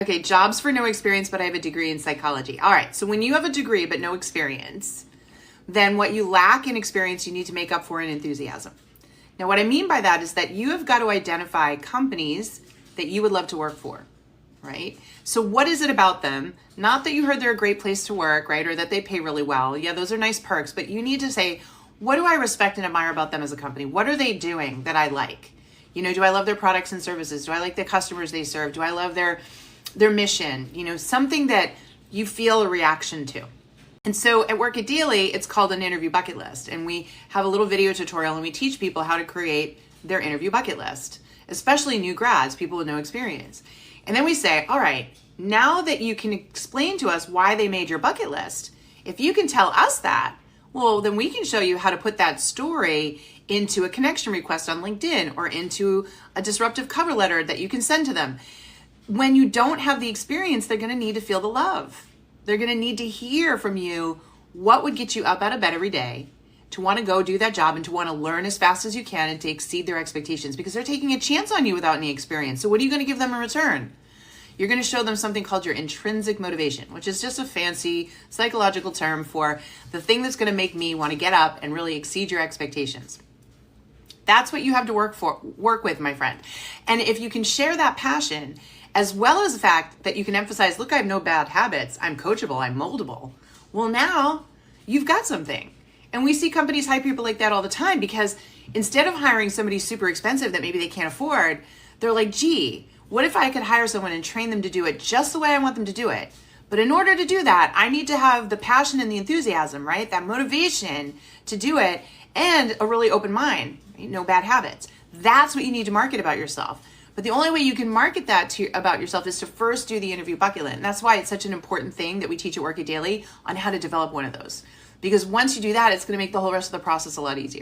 Okay, jobs for no experience, but I have a degree in psychology. All right, so when you have a degree but no experience, then what you lack in experience, you need to make up for in enthusiasm. Now, what I mean by that is that you have got to identify companies that you would love to work for, right? So what is it about them? Not that you heard they're a great place to work, right? Or that they pay really well. Yeah, those are nice perks, but you need to say, what do I respect and admire about them as a company? What are they doing that I like? You know, do I love their products and services? Do I like the customers they serve? Do I love their mission? You know, something that you feel a reaction to. And so at Work It Daily, it's called an interview bucket list. And we have a little video tutorial and we teach people how to create their interview bucket list, especially new grads, people with no experience. And then we say, all right, now that you can explain to us why they made your bucket list, if you can tell us that, well, then we can show you how to put that story into a connection request on LinkedIn or into a disruptive cover letter that you can send to them. When you don't have the experience, they're going to need to feel the love. They're going to need to hear from you what would get you up out of bed every day to want to go do that job and to want to learn as fast as you can and to exceed their expectations, because they're taking a chance on you without any experience. So what are you going to give them in return? You're going to show them something called your intrinsic motivation, which is just a fancy psychological term for the thing that's going to make me want to get up and really exceed your expectations. That's what you have to work with, my friend. And if you can share that passion, as well as the fact that you can emphasize, look, I have no bad habits, I'm coachable, I'm moldable. Well, now you've got something. And we see companies hire people like that all the time, because instead of hiring somebody super expensive that maybe they can't afford, they're like, gee, what if I could hire someone and train them to do it just the way I want them to do it? But in order to do that, I need to have the passion and the enthusiasm, right? That motivation to do it, and a really open mind, right? No bad habits. That's what you need to market about yourself. But the only way you can market that about yourself is to first do the interview bucket list. And that's why it's such an important thing that we teach at Work It Daily on how to develop one of those. Because once you do that, it's going to make the whole rest of the process a lot easier.